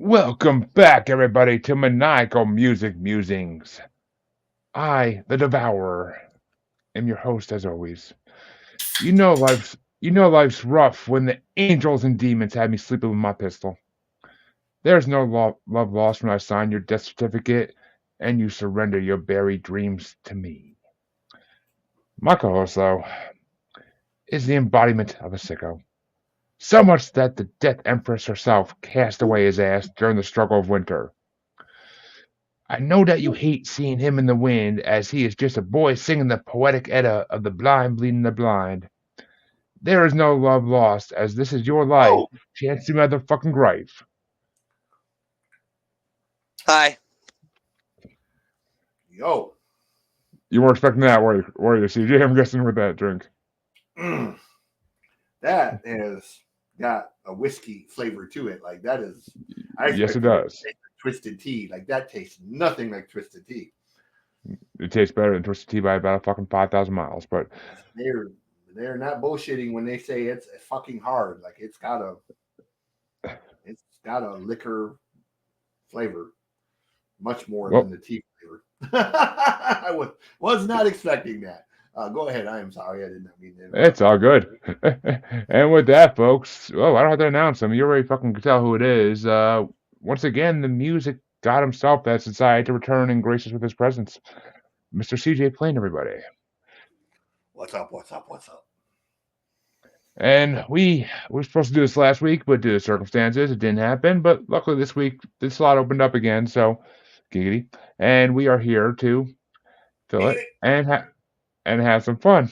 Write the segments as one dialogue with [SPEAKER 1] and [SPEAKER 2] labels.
[SPEAKER 1] Welcome back, everybody, to Maniacal Music Musings. I, the Devourer, am your host as always. You know life's rough when the angels and demons had me sleeping with my pistol. There's no love lost when I sign your death certificate and you surrender your buried dreams to me. My co-host, though, is the embodiment of a sicko. So much that the Death Empress herself cast away his ass during the struggle of winter. I know that you hate seeing him in the wind, as he is just a boy singing the Poetic Edda of the blind bleeding the blind. There is no love lost, as this is your life,
[SPEAKER 2] Oh,
[SPEAKER 1] Chancy motherfucking Grife.
[SPEAKER 3] Hi.
[SPEAKER 2] yo.
[SPEAKER 1] You were expecting that, were you, CJ? I'm guessing with that drink.
[SPEAKER 2] Mm, that has got a whiskey flavor to it. Like that is, I
[SPEAKER 1] Yes, it
[SPEAKER 2] expected it to
[SPEAKER 1] does.
[SPEAKER 2] taste like twisted tea. Like that tastes nothing like twisted tea.
[SPEAKER 1] It tastes better than Twisted Tea by about a fucking 5,000 miles, but
[SPEAKER 2] They're they're not bullshitting when they say it's fucking hard. Like it's got a liquor flavor, much more than
[SPEAKER 1] well,
[SPEAKER 2] the tea flavor. I was not expecting that. Go ahead. I am sorry. I did not mean to
[SPEAKER 1] it's
[SPEAKER 2] interrupt.
[SPEAKER 1] all good. And with that, folks, I don't have to announce him. You already fucking can tell who it is. Once again, the music god himself has decided to return and grace us with his presence. Mr. CJ Plain, everybody.
[SPEAKER 2] What's up? What's up? What's up?
[SPEAKER 1] And we were supposed to do this last week, but due to circumstances, it didn't happen. But luckily, this week, the slot opened up again, so giggity. And we are here to fill it and have some fun.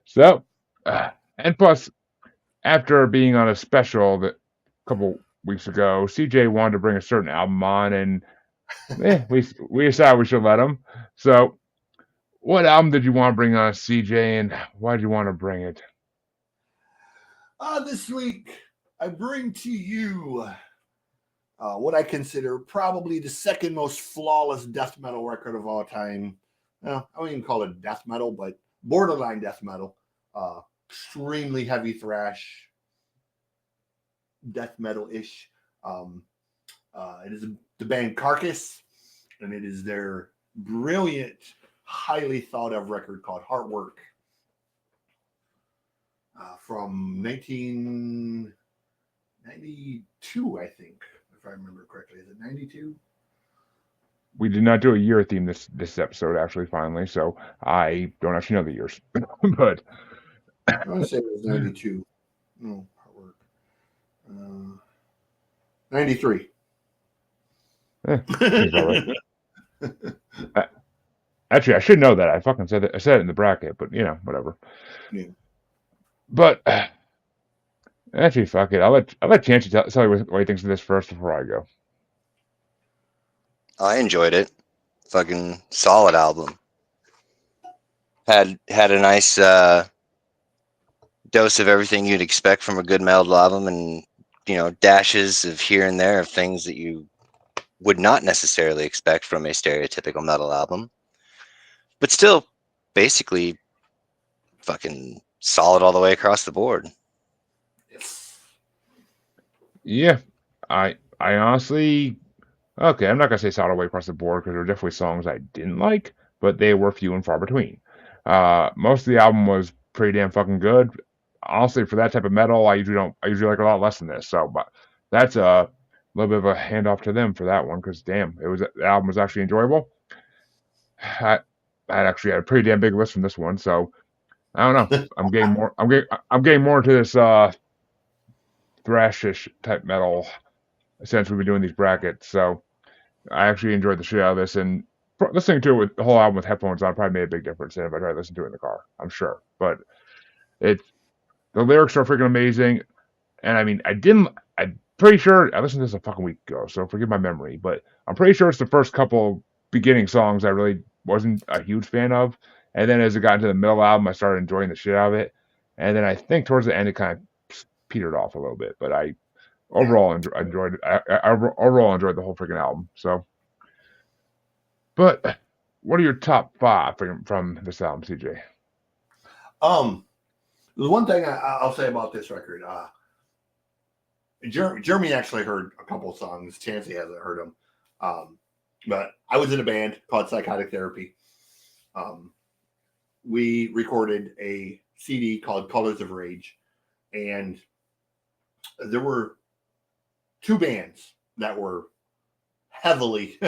[SPEAKER 1] So, and plus, after being on a special that a couple weeks ago, CJ wanted to bring a certain album on, and we decided we should let him. So, what album did you want to bring on, CJ, and why did you want to bring it?
[SPEAKER 2] This week, I bring to you what I consider probably the second most flawless death metal record of all time. Well, I wouldn't even call it death metal, but borderline death metal. Extremely heavy thrash, death metal ish. Um, it is the band Carcass, and it is their brilliant, highly thought of record called Heartwork from 1992, I think, if I remember correctly. Is it 92?
[SPEAKER 1] We did not do a year theme this episode, actually, finally, so I don't actually know the years. But
[SPEAKER 2] I want to say it was 92. No, Heartwork. 93.
[SPEAKER 1] seems about right. Uh, Actually, I should know that. I fucking said it. I said it in the bracket, but whatever.
[SPEAKER 2] Yeah.
[SPEAKER 1] But actually, fuck it. I'll let Chancey tell you what he thinks of this first before I go.
[SPEAKER 3] I enjoyed it. Fucking solid album. Had a nice dose of everything you'd expect from a good metal album, and dashes of here and there of things that you would not necessarily expect from a stereotypical metal album. But still, basically, fucking solid all the way across the board.
[SPEAKER 2] Yes.
[SPEAKER 1] Yeah, I honestly okay. I'm not gonna say solid away across the board because there were definitely songs I didn't like, but they were few and far between. Most of the album was pretty damn fucking good. Honestly, for that type of metal, I usually don't. I usually like a lot less than this. So, but that's a little bit of a handoff to them for that one because damn, the album was actually enjoyable. I, I actually had a pretty damn big list from this one, so I don't know. I'm getting more into this thrashish type metal since we've been doing these brackets. So I actually enjoyed the shit out of this, and listening to it with the whole album with headphones on probably made a big difference than if I tried to listen to it in the car. I'm sure, but it the lyrics are freaking amazing, and I mean I'm pretty sure I listened to this a fucking week ago, so forgive my memory, but I'm pretty sure it's the first couple beginning songs I really wasn't a huge fan of, and then as it got into the middle album, I started enjoying the shit out of it, and then I think towards the end it kind of petered off a little bit, but I
[SPEAKER 2] Yeah.
[SPEAKER 1] overall enjoyed I overall enjoyed the whole freaking album. So, but what are your top five from this album, CJ?
[SPEAKER 2] There's one thing I'll say about this record. Jeremy actually heard a couple songs. Chancy hasn't heard them. But I was in a band called Psychotic Therapy. We recorded a CD called Colors of Rage, and there were two bands that were heavily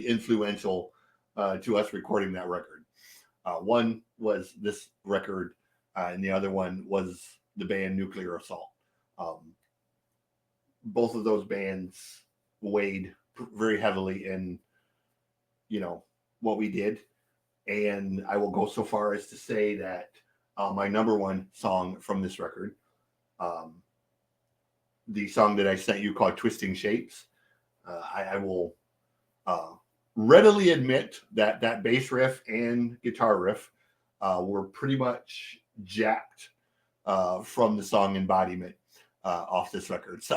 [SPEAKER 2] influential to us recording that record. One was this record, and the other one was the band Nuclear Assault. Both of those bands weighed very heavily in, what we did. And I will go so far as to say that my number one song from this record, the song that I sent you called Twisting Shapes, I will readily admit that that bass riff and guitar riff were pretty much jacked from the song Embodiment off this record. So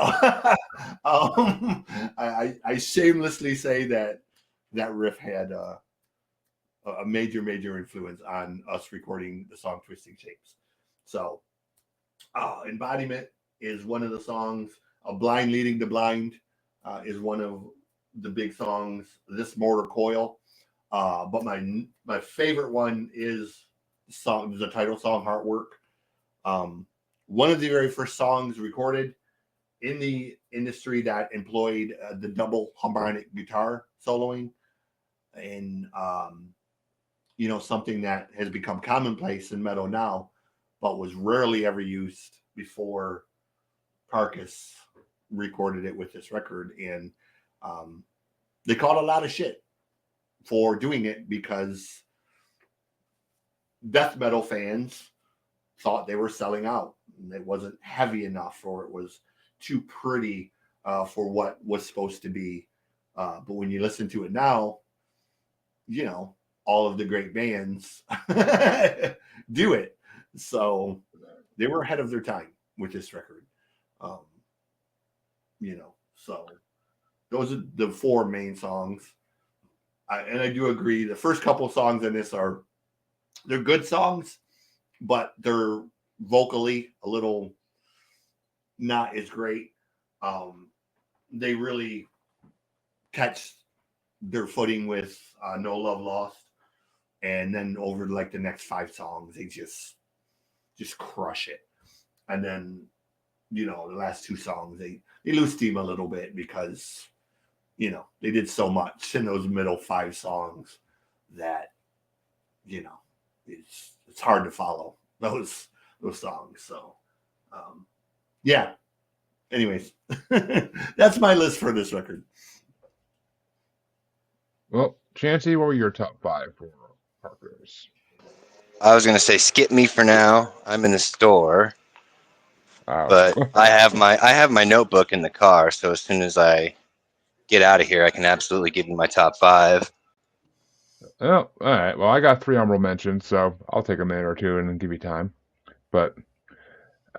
[SPEAKER 2] I shamelessly say that that riff had a major influence on us recording the song Twisting Shapes. So Embodiment is one of the songs. Blind Leading the Blind is one of the big songs. This Mortar Coil. But my favorite one is the title song, Heartwork. One of the very first songs recorded in the industry that employed the double harmonic guitar soloing, and something that has become commonplace in metal now, but was rarely ever used before Carcass recorded it with this record. And they caught a lot of shit for doing it because death metal fans thought they were selling out. It wasn't heavy enough, or it was too pretty for what was supposed to be. But when you listen to it now, all of the great bands do it. So they were ahead of their time with this record. So those are the four main songs. And I do agree. The first couple songs in this they're good songs, but they're vocally a little not as great. They really catch their footing with No Love Lost, and then over like the next 5 songs they just crush it. And then the last 2 songs they lose steam a little bit because they did so much in those middle 5 songs that it's hard to follow those songs. So yeah, anyways, that's my list for this record.
[SPEAKER 1] Well, Chancy, what were your top 5 for Parkers?
[SPEAKER 3] I was gonna say skip me for now. I'm in the store, but I have my notebook in the car. So as soon as I get out of here, I can absolutely give you my top 5.
[SPEAKER 1] Oh, all right. Well, I got 3 honorable mentions, so I'll take a minute or two and give you time. But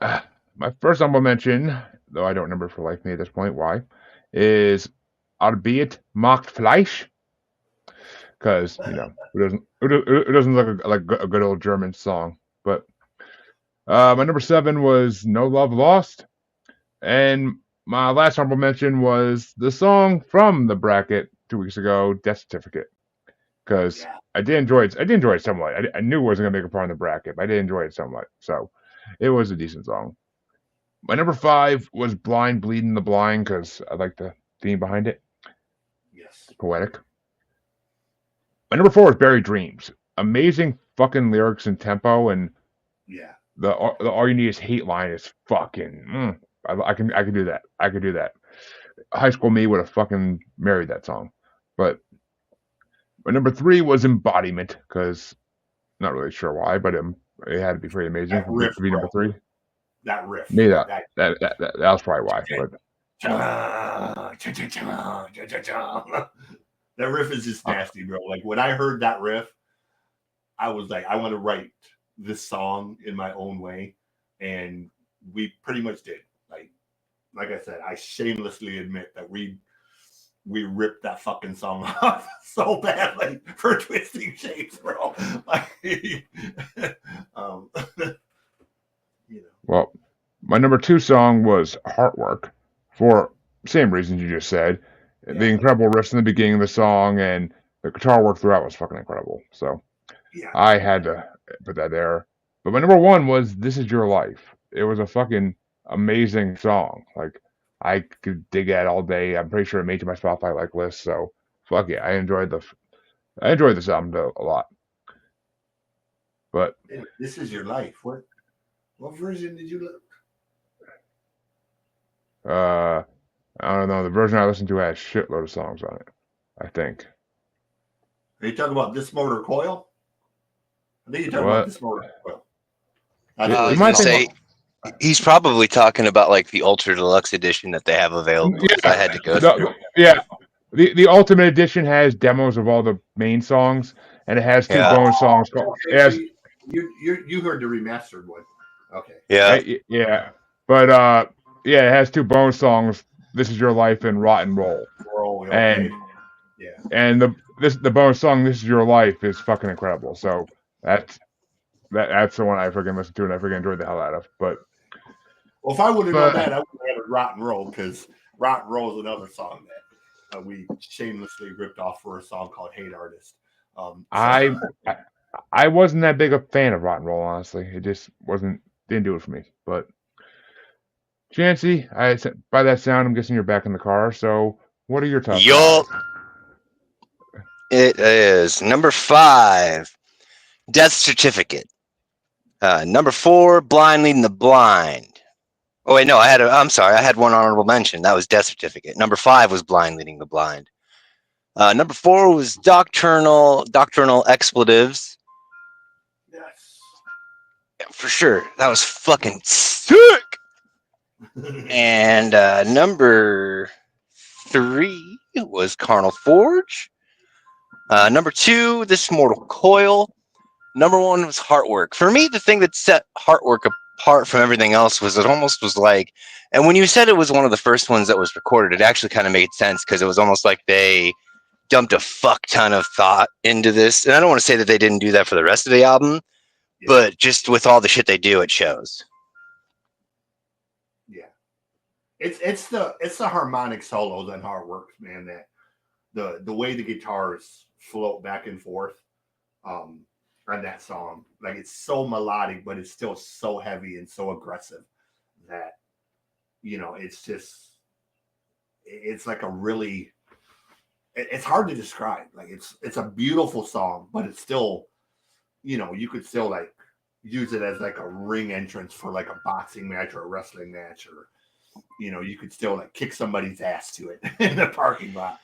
[SPEAKER 1] my first honorable mention, though I don't remember for life me at this point why, is Albeit Macht Fleisch. Because it doesn't look like a good old German song. But my number 7 was No Love Lost, and my last honorable mention was the song from the bracket 2 weeks ago, Death Certificate. Because I did enjoy it. I did enjoy it somewhat. I knew it wasn't gonna make a part in the bracket, but I did enjoy it somewhat. So it was a decent song. My number 5 was Blind Bleeding the Blind because I like the theme behind it.
[SPEAKER 2] Yes.
[SPEAKER 1] Poetic. My number 4 is Buried Dreams. Amazing fucking lyrics and tempo, and the all you need is hate line is fucking. I can do that. I could do that. High school me would have fucking married that song. But my number 3 was Embodiment because not really sure why, but it had to be pretty amazing to be number 3.
[SPEAKER 2] That riff.
[SPEAKER 1] Maybe that was probably why. But
[SPEAKER 2] that riff is just nasty, bro. Like when I heard that riff, I was like, I want to write this song in my own way, and we pretty much did. Like I said, I shamelessly admit that we ripped that fucking song off so badly for Twisting Shapes, bro.
[SPEAKER 1] Well, My number 2 song was Heartwork for same reasons you just said. The
[SPEAKER 2] Yeah.
[SPEAKER 1] incredible riffs in the beginning of the song and the guitar work throughout was fucking incredible. So
[SPEAKER 2] Yeah.
[SPEAKER 1] I had to put that there. But my number 1 was This Is Your Life. It was a fucking amazing song. Like I could dig at all day. I'm pretty sure it made to my Spotify like list. So fuck yeah, I enjoyed this album a lot. But
[SPEAKER 2] This Is Your Life. What version did you look?
[SPEAKER 1] I don't know. The version I listened to has a shitload of songs on it. I think.
[SPEAKER 2] Are you talking about This Motor Coil? I think you're talking about
[SPEAKER 1] What?
[SPEAKER 2] This Motor Coil.
[SPEAKER 3] I
[SPEAKER 1] It
[SPEAKER 3] was
[SPEAKER 1] might
[SPEAKER 3] gonna
[SPEAKER 1] be.
[SPEAKER 3] say he's probably talking about like the ultra deluxe edition that they have available because I
[SPEAKER 1] Yeah,
[SPEAKER 3] had to go through.
[SPEAKER 1] yeah. The Ultimate Edition has demos of all the main songs, and it has 2
[SPEAKER 3] Yeah,
[SPEAKER 1] bonus songs called.
[SPEAKER 2] Okay,
[SPEAKER 1] It
[SPEAKER 2] so
[SPEAKER 1] has
[SPEAKER 2] you heard the remastered one. Okay.
[SPEAKER 3] yeah.
[SPEAKER 1] yeah, but yeah, it has 2 bonus songs. This Is Your Life and Rock and Roll,
[SPEAKER 2] Okay.
[SPEAKER 1] and
[SPEAKER 2] Yeah.
[SPEAKER 1] the bonus song This Is Your Life is fucking incredible. So that's the one I freaking listened to and I freaking enjoyed the hell out of.
[SPEAKER 2] Well, if I would have known
[SPEAKER 1] But
[SPEAKER 2] that, I would have had Rock and Roll because Rock and Roll is another song that we shamelessly ripped off for a song called "Hate Artist."
[SPEAKER 1] I wasn't that big a fan of rock and roll, honestly. It just didn't do it for me. But Chancy, by that sound, I'm guessing you're back in the car. So, what are your top
[SPEAKER 3] Yup.
[SPEAKER 1] 5?
[SPEAKER 3] It is number 5, Death Certificate. Number 4, Blind Leading the Blind. Oh wait, no, I'm sorry, I had one honorable mention. That was Death Certificate. Number 5 was Blind Leading the Blind. Number 4 was Doctrinal Expletives.
[SPEAKER 2] Yes.
[SPEAKER 3] Yeah, for sure, that was fucking sick. And number 3 was Carnal Forge. Number 2, This Mortal Coil. Number 1 was Heartwork. For me, the thing that set Heartwork apart from everything else was it almost was like, and when you said it was one of the first ones that was recorded, it actually kind of made sense because it was almost like they dumped a fuck ton of thought into this. And I don't want to say that they didn't do that for the rest of the album, but just with all the shit they do, it shows.
[SPEAKER 2] Yeah. It's the harmonic solos on Heartwork, man, that the way the guitars float back and forth on that song. Like it's so melodic, but it's still so heavy and so aggressive that it's like a really it's hard to describe. Like it's a beautiful song, but it's still, you could still like use it as like a ring entrance for like a boxing match or a wrestling match, or you could still like kick somebody's ass to it in the parking lot.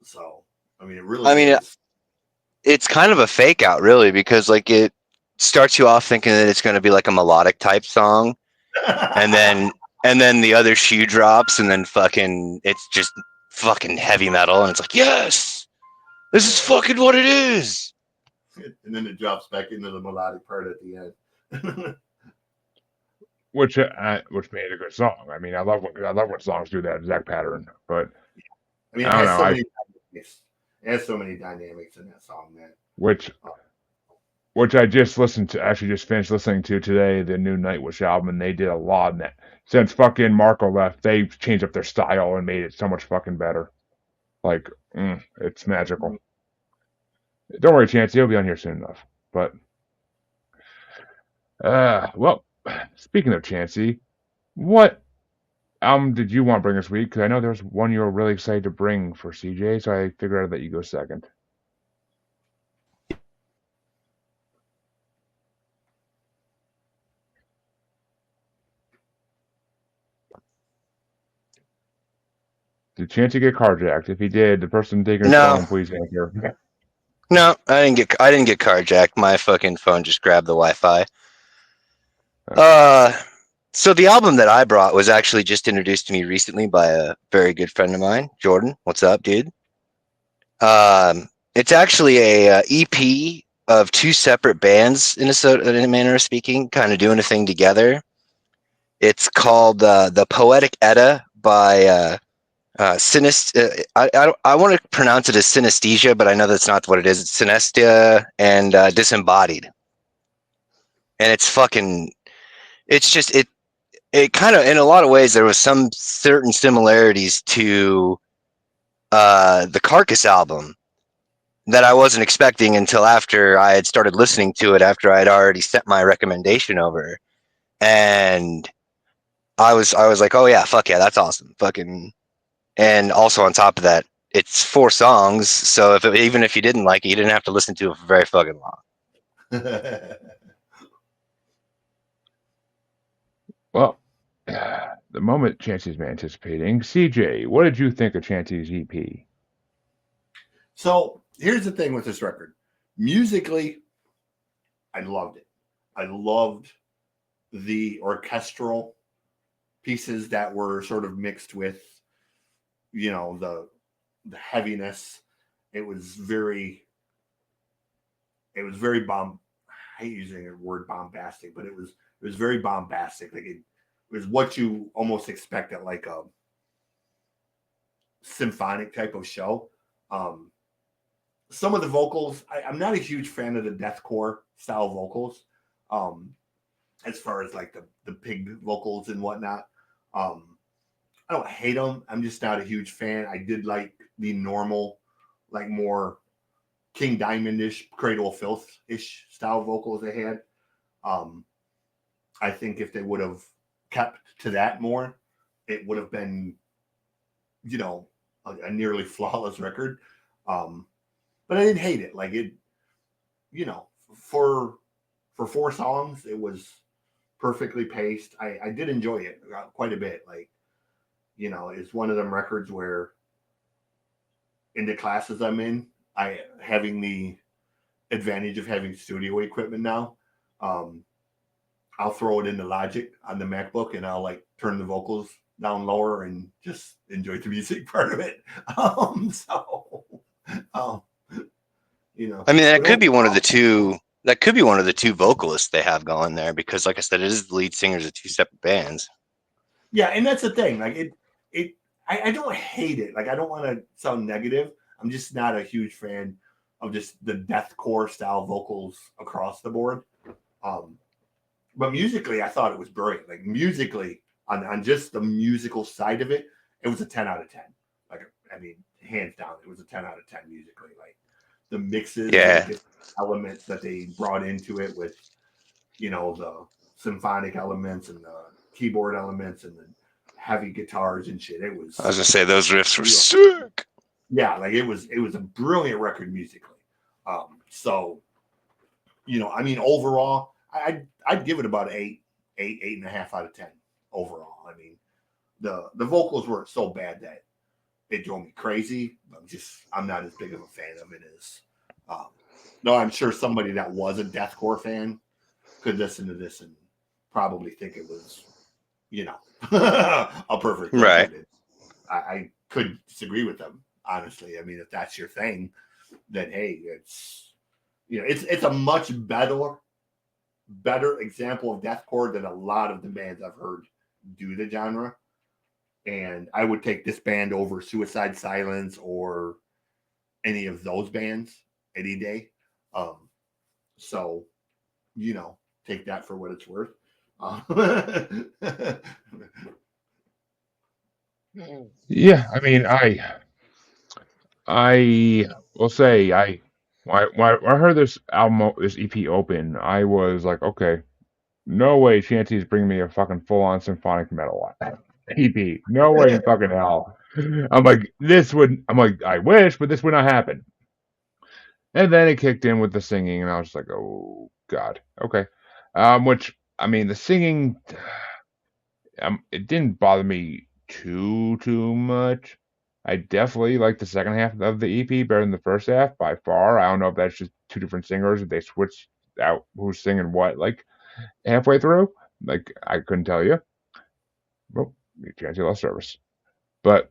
[SPEAKER 2] So I mean, it really is.
[SPEAKER 3] It's kind of a fake out, really, because like it starts you off thinking that it's going to be like a melodic type song, and then the other shoe drops, and then fucking it's just fucking heavy metal, and it's like, yes, this is fucking what it is.
[SPEAKER 2] And then it drops back into the melodic part at the end.
[SPEAKER 1] Which made it a good song. I mean, I love when songs do that exact pattern. But
[SPEAKER 2] I mean,
[SPEAKER 1] I don't know.
[SPEAKER 2] It has so many dynamics in that song, man.
[SPEAKER 1] Which I just listened to. Actually, just finished listening to today the new Nightwish album, and they did a lot in that. Since fucking Marco left, they changed up their style and made it so much fucking better. Like, it's magical. Don't worry, Chance, he'll be on here soon enough. But, well, speaking of Chancey, what album did you want to bring this week? Because I know there's one you were really excited to bring for CJ, so I figured I'd let you go second. Did Chancey get carjacked? If he did, the person taking his phone, please answer.
[SPEAKER 3] No, I didn't get carjacked. My fucking phone just grabbed the Wi-Fi. So the album that I brought was actually just introduced to me recently by a very good friend of mine, Jordan. What's up, dude? It's actually a EP of 2 separate bands in a manner of speaking, kind of doing a thing together. It's called the Poetic Edda by I want to pronounce it as synesthesia, but I know that's not what it is. It's synestia and disembodied, and it's fucking it's just it kind of, in a lot of ways, there was some certain similarities to the Carcass album that I wasn't expecting until after I had started listening to it, after I'd already sent my recommendation over. And I was like, oh yeah, fuck yeah, that's awesome. Fucking, and also on top of that, it's 4 songs, so even if you didn't like it, you didn't have to listen to it for very fucking long.
[SPEAKER 1] Well, the moment Chancy's been anticipating. CJ, what did you think of Chancy's EP?
[SPEAKER 2] So here's the thing with this record. Musically, I loved it. I loved the orchestral pieces that were sort of mixed with, the heaviness. It was very bomb. I hate using the word bombastic, but it was very bombastic. Like it was what you almost expect at like a symphonic type of show. Um, some of the vocals, I'm not a huge fan of the deathcore style vocals, um, as far as like the pig vocals and whatnot. Um, I don't hate them. I'm just not a huge fan. I did like the normal, like more King Diamond-ish, Cradle of Filth-ish style vocals they had. Um, I think if they would have kept to that more, it would have been, a nearly flawless record. Um, but I didn't hate it. Like it, you know, for 4 songs, it was perfectly paced. I did enjoy it quite a bit. Like, it's one of them records where in the classes I'm in, I having the advantage of having studio equipment now. Um, I'll throw it into Logic on the MacBook and I'll like turn the vocals down lower and just enjoy the music part of it. So, um,
[SPEAKER 3] I mean,
[SPEAKER 2] but
[SPEAKER 3] that could be one of the
[SPEAKER 2] overall,
[SPEAKER 3] two. That could be one of the two vocalists they have going there, because, like I said, it is the lead singers of 2 separate bands.
[SPEAKER 2] yeah, and that's the thing. Like I don't hate it. Like I don't want to sound negative. I'm just not a huge fan of just the deathcore style vocals across the board. Um, but musically, I thought it was brilliant. Like musically, on just the musical side of it, it was a 10 out of 10. Like I mean, hands down, it was a 10 out of 10 musically. Like the mixes and the
[SPEAKER 3] Yeah,
[SPEAKER 2] different elements that they brought into it with, the symphonic elements and the keyboard elements and the heavy guitars and shit. It
[SPEAKER 3] I was
[SPEAKER 2] was
[SPEAKER 3] gonna say those riffs were sick.
[SPEAKER 2] yeah, like it was a brilliant record musically. So I mean, overall, I'd give it about 8.5 out of 10 overall. I mean, the vocals weren't so bad that it drove me crazy. I'm not as big of a fan of it as. Um, no, I'm sure somebody that was a deathcore fan could listen to this and probably think it was, a perfect
[SPEAKER 3] Right.
[SPEAKER 2] record. I could disagree with them, honestly. I mean, if that's your thing, then hey, it's a much better example of deathcore than a lot of the bands I've heard do the genre. And I would take this band over Suicide Silence or any of those bands any day. Um, so, take that for what it's worth.
[SPEAKER 1] Yeah, I mean, I will say when I heard this album, this EP open, I was like, okay, no way Chancy's bringing me a fucking full-on symphonic metal EP. No way in fucking hell. I'm like, I wish, but this would not happen. And then it kicked in with the singing, and I was just like, oh god, okay. Which I mean, the singing, it didn't bother me too much. I definitely like the second half of the EP better than the first half by far. I don't know if that's just two different singers, if they switched out who's singing what, like halfway through. Like I couldn't tell you. Well, Chancy lost service. But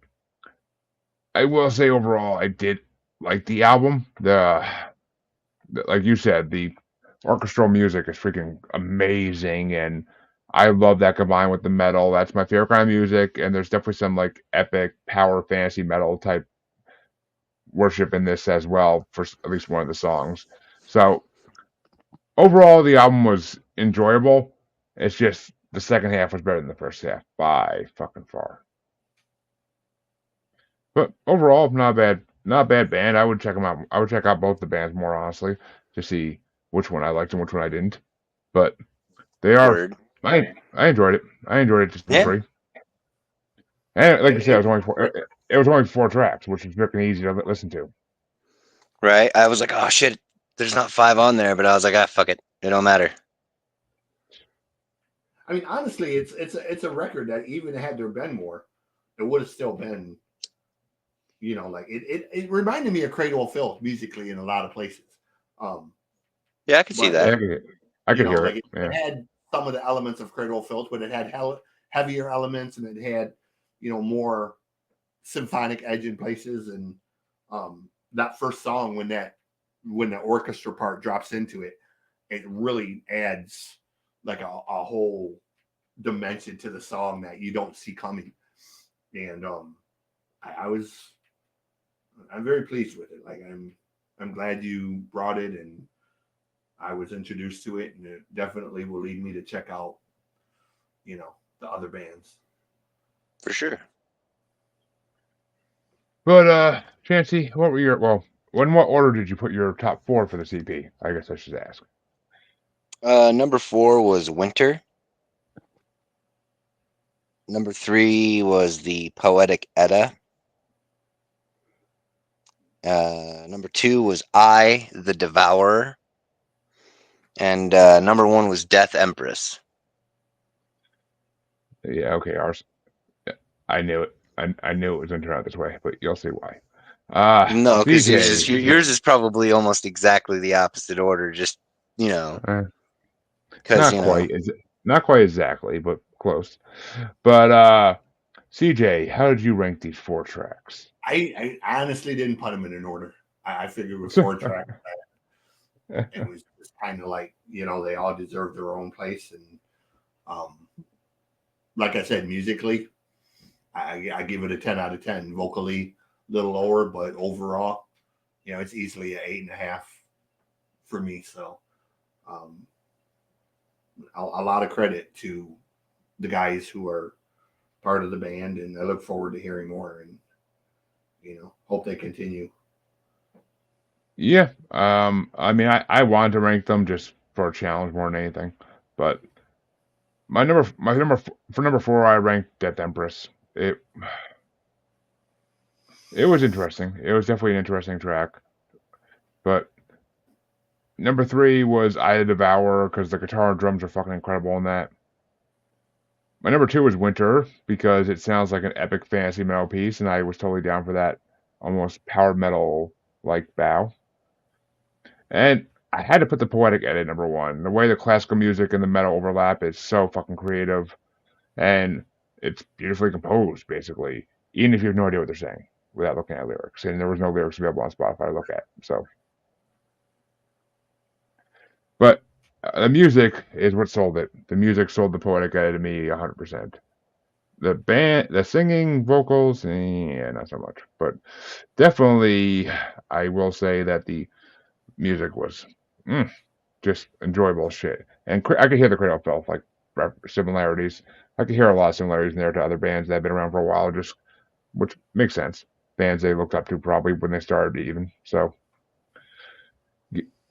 [SPEAKER 1] I will say overall, I did like the album. Like you said, the orchestral music is freaking amazing, and I love that combined with the metal. That's my favorite kind of music, and there's definitely some like epic power fantasy metal type worship in this as well for at least one of the songs. So overall, the album was enjoyable. It's just the second half was better than the first half by fucking far. But overall, not a bad band. I would check them out. I would check out both the bands more honestly to see which one I liked and which one I didn't. But they are.
[SPEAKER 3] Word.
[SPEAKER 1] I enjoyed it. I enjoyed it just for
[SPEAKER 3] Yeah.
[SPEAKER 1] free. And like you said,
[SPEAKER 2] It-
[SPEAKER 1] it was only 4 tracks, which was freaking easy to listen to.
[SPEAKER 3] Right. I was like, oh shit, there's not 5 on there, but I was like, ah, fuck it, it don't matter.
[SPEAKER 2] I mean, honestly, it's a record that even had there been more, it would have still been, like it reminded me of Cradle of Filth musically in a lot of places.
[SPEAKER 3] Yeah, I could see
[SPEAKER 2] But
[SPEAKER 1] Yeah,
[SPEAKER 3] that.
[SPEAKER 1] I could hear
[SPEAKER 2] like
[SPEAKER 1] it.
[SPEAKER 2] it
[SPEAKER 1] Yeah.
[SPEAKER 2] had some of the elements of Cradle of Filth, but it had heavier elements, and it had more symphonic edge in places. And that first song, when the orchestra part drops into it, it really adds like a whole dimension to the song that you don't see coming. And I'm very pleased with it. Like I'm glad you brought it, and I was introduced to it, and it definitely will lead me to check out, the other bands.
[SPEAKER 3] For sure.
[SPEAKER 1] But Chancy, what were your in what order did you put your top 4 for the CP? I guess I should ask.
[SPEAKER 3] Number 4 was Winter. Number 3 was the Poetic Edda. Number 2 was I, the Devourer. And number 1 was Death Empress.
[SPEAKER 1] Yeah, okay, ours. I knew it. I knew it was going to turn out this way, but you'll see why.
[SPEAKER 3] No, because
[SPEAKER 1] CJ,
[SPEAKER 3] yours is probably almost exactly the opposite order. Just because
[SPEAKER 1] not quite exactly, but close. But CJ, how did you rank these 4 tracks?
[SPEAKER 2] I honestly didn't put them in an order. I figured with 4 tracks, it was just kind of like, they all deserve their own place. And like I said, musically, I give it a 10 out of 10. Vocally, a little lower, but overall, it's easily an 8.5 for me. So a lot of credit to the guys who are part of the band, and I look forward to hearing more, and hope they continue.
[SPEAKER 1] Yeah. I mean, I wanted to rank them just for a challenge more than anything, but my number for number 4, I ranked Death Empress. It was interesting. It was definitely an interesting track, but number 3 was I the Devourer because the guitar and drums are fucking incredible in that. My number 2 was Winter because it sounds like an epic fantasy metal piece, and I was totally down for that almost power metal like bow. And I had to put the Poetic Edda number 1. The way the classical music and the metal overlap is so fucking creative, and it's beautifully composed, basically, even if you have no idea what they're saying without looking at lyrics. And there was no lyrics available on Spotify to look at. So, but the music is what sold it. The music sold the Poetic Edda to me 100%. The band, the singing, vocals, not so much. But definitely, I will say that the music was just enjoyable shit. And I could hear the Cradle of Filth, like similarities. I could hear a lot of similarities in there to other bands that have been around for a while, which makes sense. Bands they looked up to probably when they started even. So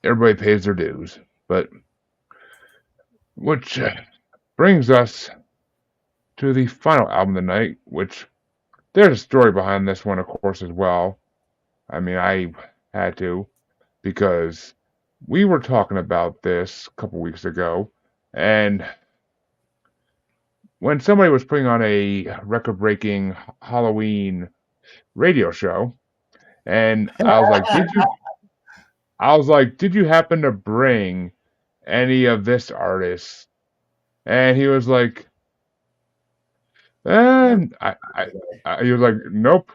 [SPEAKER 1] everybody pays their dues. But which brings us to the final album of the night, which there's a story behind this one, of course, as well. I mean, I had to because we were talking about this a couple weeks ago, and when somebody was putting on a record-breaking Halloween radio show, and I was like, did you happen to bring any of this artist? And he was like, and he was like, nope.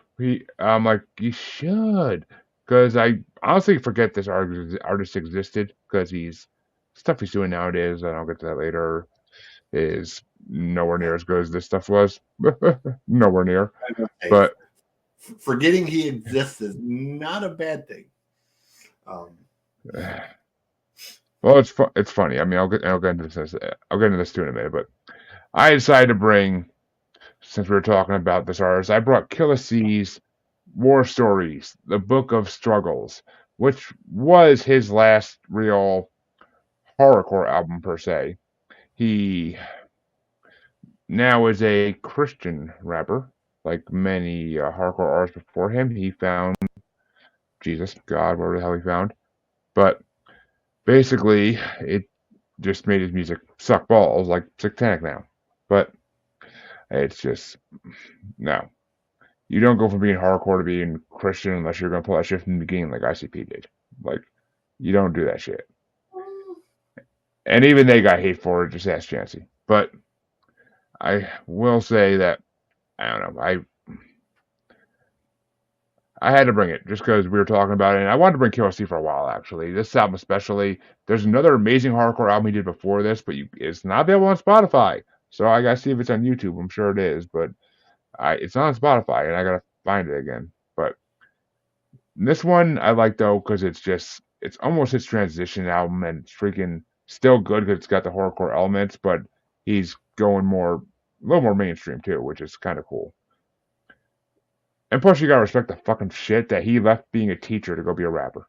[SPEAKER 1] I'm like, you should, because I honestly forget this artist existed because stuff he's doing nowadays, and I'll get to that later, is nowhere near as good as this stuff was. Nowhere near. But
[SPEAKER 2] forgetting he exists is not a bad thing.
[SPEAKER 1] Well, it's funny. I mean, I'll get into this. I'll get into this too in a minute. But I decided to bring, since we were talking about this artist, I brought Killer C's War Stories, the Book of Struggles, which was his last real horrorcore album per se. He now is a Christian rapper, like many hardcore artists before him. He found Jesus, God, whatever the hell he found. But basically, it just made his music suck balls, like Satanic now. But it's just, no. You don't go from being hardcore to being Christian unless you're going to pull that shit from the beginning like ICP did. Like, you don't do that shit. And even they got hate for it, just ask Chancy. But I will say that, I don't know, I had to bring it just because we were talking about it. And I wanted to bring KLC for a while, actually. This album, especially. There's another amazing hardcore album he did before this, but it's not available on Spotify. So I got to see if it's on YouTube. I'm sure it is, but it's not on Spotify, and I got to find it again. But this one I like, though, because it's almost his transition album, and it's freaking still good because it's got the horrorcore elements, but he's going a little more mainstream, too, which is kind of cool. And plus, you gotta respect the fucking shit that he left being a teacher to go be a rapper.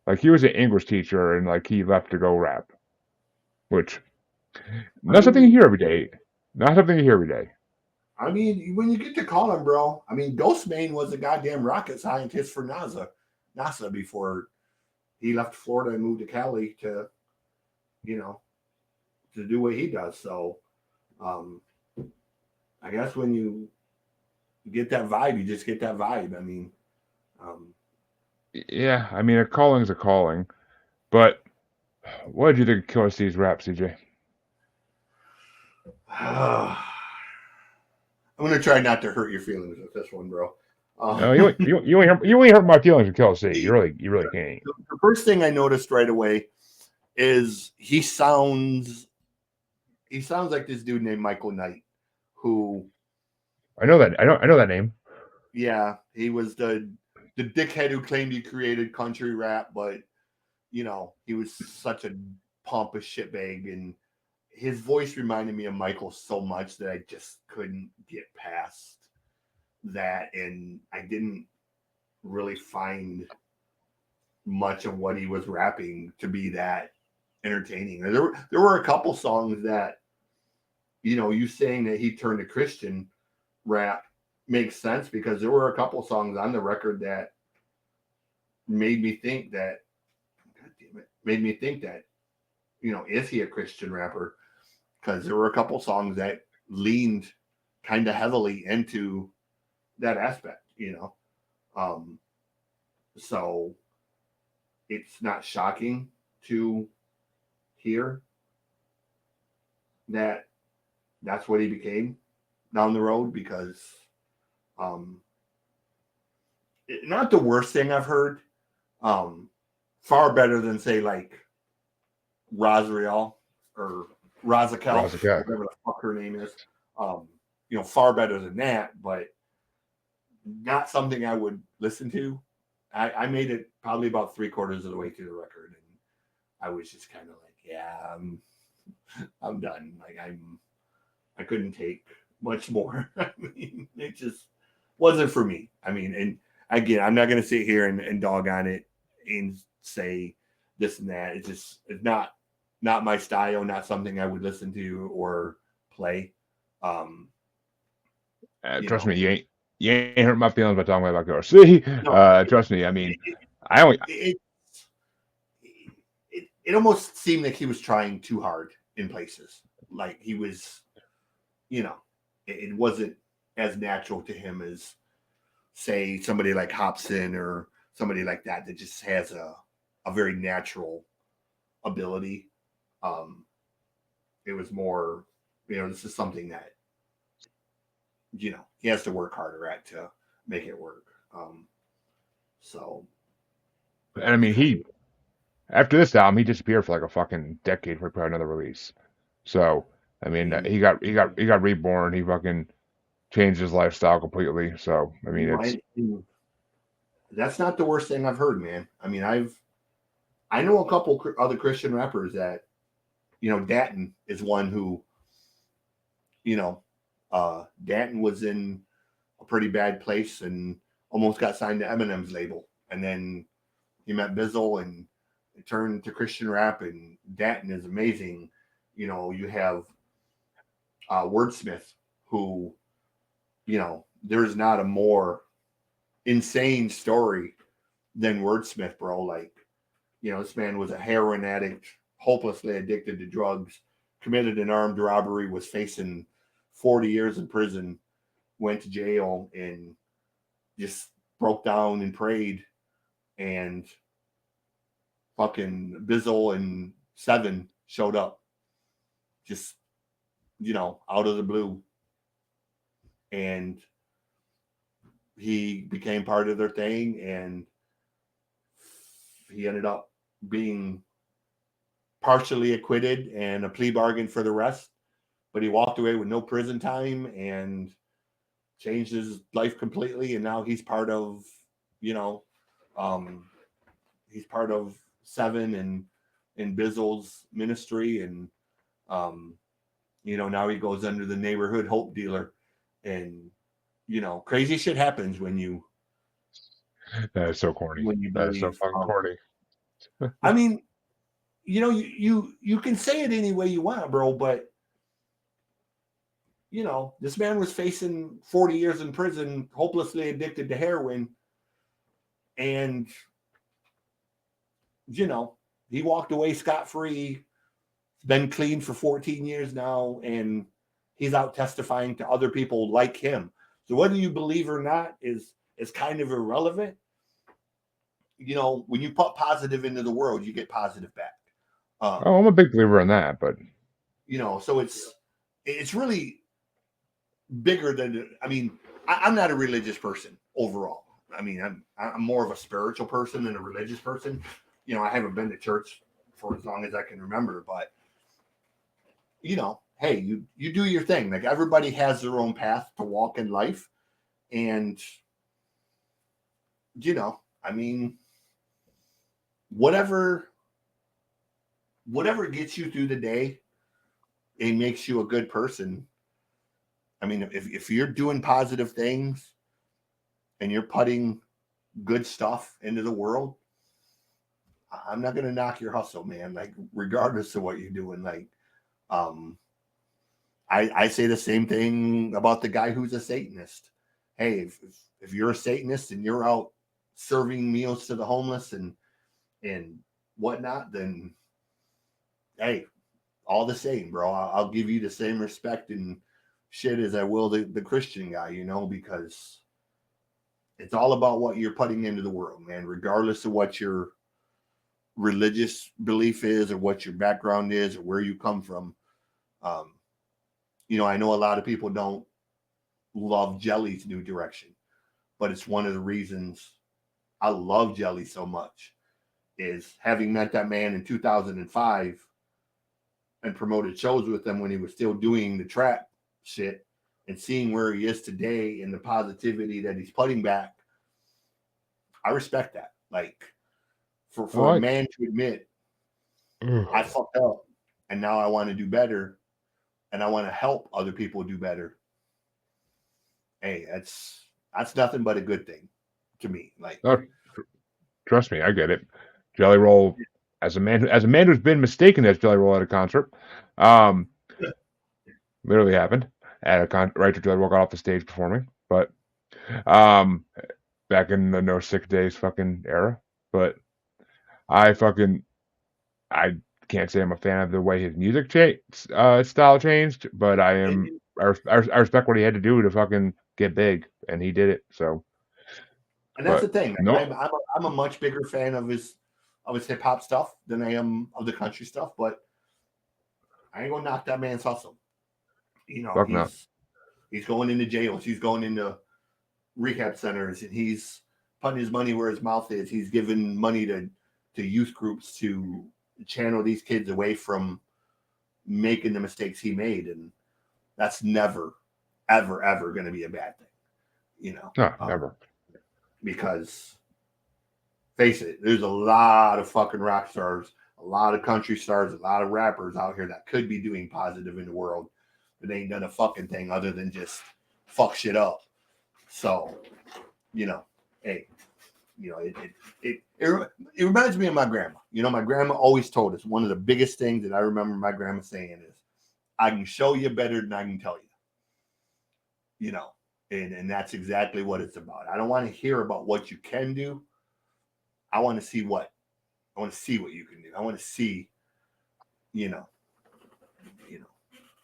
[SPEAKER 1] Like, he was an English teacher, and, like, he left to go rap. Which, not something you hear every day. Not something you hear every day.
[SPEAKER 2] I mean, when you get to call him, bro, I mean, Ghostman was a goddamn rocket scientist for NASA before he left Florida and moved to Cali to, you know, to do what he does. So, I guess when you get that vibe, you just get that vibe. I mean,
[SPEAKER 1] Yeah, I mean, a calling's a calling. But, what did you think of Killer C's rap, CJ?
[SPEAKER 2] I'm gonna try not to hurt your feelings with this one, bro.
[SPEAKER 1] No, you ain't hurt my feelings with Killer C. You really can't.
[SPEAKER 2] The first thing I noticed right away is he sounds like this dude named Michael Knight, who
[SPEAKER 1] I know that name.
[SPEAKER 2] yeah, he was the dickhead who claimed he created country rap, but you know, he was such a pompous shitbag, and his voice reminded me of Michael so much that I just couldn't get past that, and I didn't really find much of what he was rapping to be that entertaining. There were a couple songs that, you know, you saying that he turned to Christian rap makes sense, because there were a couple songs on the record that made me think that, God damn it, made me think that, you know, is he a Christian rapper? Because there were a couple songs that leaned kind of heavily into that aspect, you know. So it's not shocking to hear that that's what he became down the road, because not the worst thing I've heard. Far better than, say, like Rosriel or Razakel, whatever the fuck her name is. You know, far better than that, but not something I would listen to. I made it probably about 3/4 of the way through the record, and I was just kind of like, yeah, I'm done. Like, I couldn't take much more. I mean, it just wasn't for me. I mean, and again, I'm not going to sit here and dog on it and say this and that. It's not my style, not something I would listen to or play.
[SPEAKER 1] Trust me, you ain't hurt my feelings by talking about Killer C.
[SPEAKER 2] No,
[SPEAKER 1] Trust me. I mean, I only
[SPEAKER 2] it almost seemed like he was trying too hard in places. Like he was, you know, it wasn't as natural to him as, say, somebody like Hobson or somebody like that just has a very natural ability. It was more, you know, this is something that, you know, he has to work harder at to make it work. So,
[SPEAKER 1] and I mean, after this album, he disappeared for like a fucking decade for probably another release. So, I mean, he got reborn. He fucking changed his lifestyle completely. So, I mean,
[SPEAKER 2] that's not the worst thing I've heard, man. I mean, I know a couple other Christian rappers that, you know, Datton is one who you know, Danton was in a pretty bad place and almost got signed to Eminem's label. And then he met Bizzle and it turned to Christian rap, and Danton is amazing. You know, you have Wordsmith, who, you know, there's not a more insane story than Wordsmith, bro. Like, you know, this man was a heroin addict, hopelessly addicted to drugs, committed an armed robbery, was facing 40 years in prison, went to jail, and just broke down and prayed. And fucking Bizzle and Seven showed up, just, you know, out of the blue. And he became part of their thing, and he ended up being partially acquitted and a plea bargain for the rest. But he walked away with no prison time and changed his life completely. And now he's part of, you know, he's part of Seven and Bizzle's ministry. And, you know, now he goes under the neighborhood hope dealer. And, you know, crazy shit happens when you
[SPEAKER 1] That is so corny. That is so
[SPEAKER 2] believe.
[SPEAKER 1] fucking corny.
[SPEAKER 2] I mean, you know, you can say it any way you want, bro, but you know, this man was facing 40 years in prison, hopelessly addicted to heroin, and you know, he walked away scot-free, been clean for 14 years now, and he's out testifying to other people like him. So whether you believe or not is kind of irrelevant. You know, when you put positive into the world, you get positive back.
[SPEAKER 1] Oh, I'm a big believer in that, but
[SPEAKER 2] You know, so it's really bigger than. I mean, I'm not a religious person overall. I mean, I'm more of a spiritual person than a religious person. You know, I haven't been to church for as long as I can remember, but you know, hey, you do your thing. Like everybody has their own path to walk in life, and you know, I mean, whatever gets you through the day, it makes you a good person. I mean, if you're doing positive things and you're putting good stuff into the world, I'm not gonna knock your hustle, man. Like regardless of what you're doing, like um, I say the same thing about the guy who's a Satanist. Hey, if you're a Satanist and you're out serving meals to the homeless and whatnot, then hey, all the same, bro. I'll give you the same respect and shit as I will the Christian guy, you know, because it's all about what you're putting into the world, man, regardless of what your religious belief is or what your background is or where you come from. Um, you know, I know a lot of people don't love Jelly's new direction, but it's one of the reasons I love Jelly so much is having met that man in 2005 and promoted shows with him when he was still doing the trap shit and seeing where he is today and the positivity that he's putting back. I respect that. Like for a man to admit I fucked up and now I want to do better and I want to help other people do better. Hey, that's nothing but a good thing to me. Like,
[SPEAKER 1] trust me, I get it. Jelly Roll, as a man who's been mistaken as Jelly Roll at a concert, um, literally happened at a right to Jelly Roll got off the stage performing, but um, back in the No Sick Days fucking era. But I can't say I'm a fan of the way his music style changed, but I respect what he had to do to fucking get big, and he did it. So,
[SPEAKER 2] and that's the thing. Like,
[SPEAKER 1] no,
[SPEAKER 2] I'm a much bigger fan of his hip hop stuff than I am of the country stuff. But I ain't gonna knock that man's hustle. You know,
[SPEAKER 1] fuck no.
[SPEAKER 2] he's going into jails, he's going into rehab centers, and he's putting his money where his mouth is. He's giving money to youth groups to channel these kids away from making the mistakes he made, and that's never, ever going to be a bad thing, you know.
[SPEAKER 1] No, never.
[SPEAKER 2] Because face it, there's a lot of fucking rock stars, a lot of country stars, a lot of rappers out here that could be doing positive in the world, that ain't done a fucking thing other than just fuck shit up. So, hey, it reminds me of my grandma. My grandma always told us one of the biggest things that I remember my grandma saying is, I can show you better than I can tell you. And that's exactly what it's about. I don't want to hear about what you can do. I want to see what you can do. I want to see,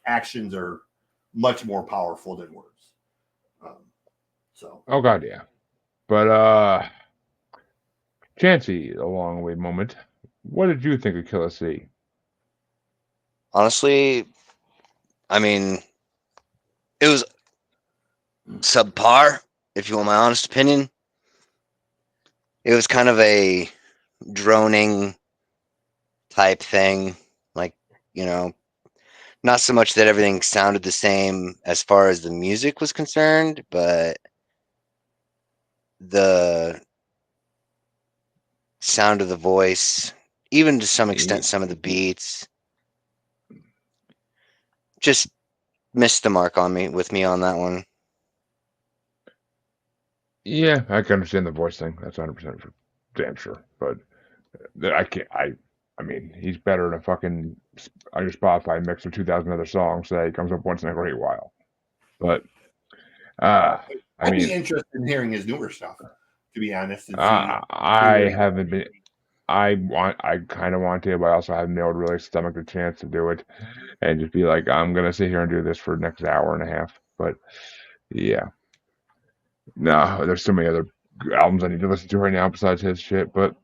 [SPEAKER 2] actions are much more powerful than words.
[SPEAKER 1] Oh god, yeah. But Chancy, a long way moment. What did you think of Killer C?
[SPEAKER 3] Honestly, I mean, it was subpar, if you want my honest opinion. It was kind of a droning type thing. Like, not so much that everything sounded the same as far as the music was concerned, but the sound of the voice, even to some extent, some of the beats, just missed the mark with me on that one.
[SPEAKER 1] Yeah, I can understand the voice thing. That's 100% for damn sure. But I can't. I mean, he's better than a fucking on your Spotify mix of 2,000 other songs that he comes up once in a great while. But I
[SPEAKER 2] I'd
[SPEAKER 1] mean,
[SPEAKER 2] be interested in hearing his newer stuff, to be honest, and see
[SPEAKER 1] I
[SPEAKER 2] where he's
[SPEAKER 1] haven't been. I kind of want to, but I also haven't been able to really stomach the chance to do it and just be like, I'm gonna sit here and do this for the next hour and a half. But yeah, no, there's so many other albums I need to listen to right now besides his shit. But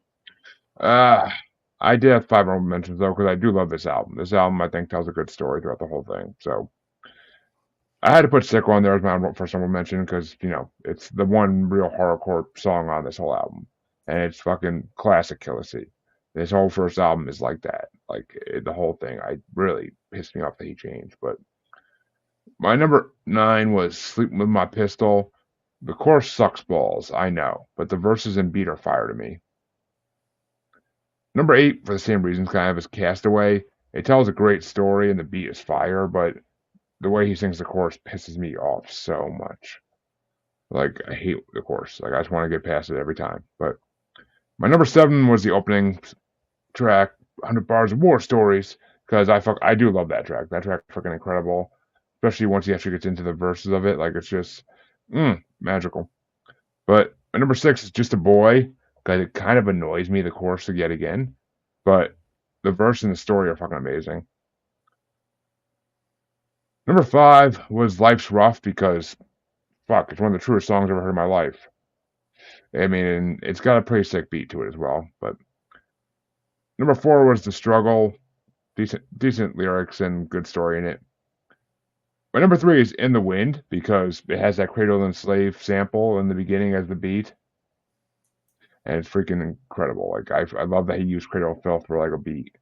[SPEAKER 1] I did have 5 honorable mentions though, because I do love this album. This album, I think, tells a good story throughout the whole thing. So I had to put Sicko on there as my first honorable mention because it's the one real horrorcore song on this whole album, and it's fucking classic Killer C. This whole first album is like that. Like the whole thing, I really pissed me off that he changed. But my number 9 was "Sleeping with My Pistol." The chorus sucks balls, I know, but the verses and beat are fire to me. Number 8, for the same reasons, kind of, is "Castaway." It tells a great story and the beat is fire, but the way he sings the chorus pisses me off so much. Like, I hate the chorus. Like, I just want to get past it every time. But my number 7 was the opening track, "100 Bars of War Stories," because I do love that track. That track's fucking incredible, especially once he actually gets into the verses of it. Like, it's just magical. But my number 6 is "Just a Boy," because it kind of annoys me, the chorus yet again. But the verse and the story are fucking amazing. Number 5 was "Life's Rough," because fuck, it's one of the truest songs I've ever heard in my life. I mean, it's got a pretty sick beat to it as well. But number 4 was "The Struggle." Decent lyrics and good story in it. My number 3 is "In the Wind," because it has that Cradle and Slave sample in the beginning as the beat, and it's freaking incredible. Like I love that he used Cradle of Filth for like a beat.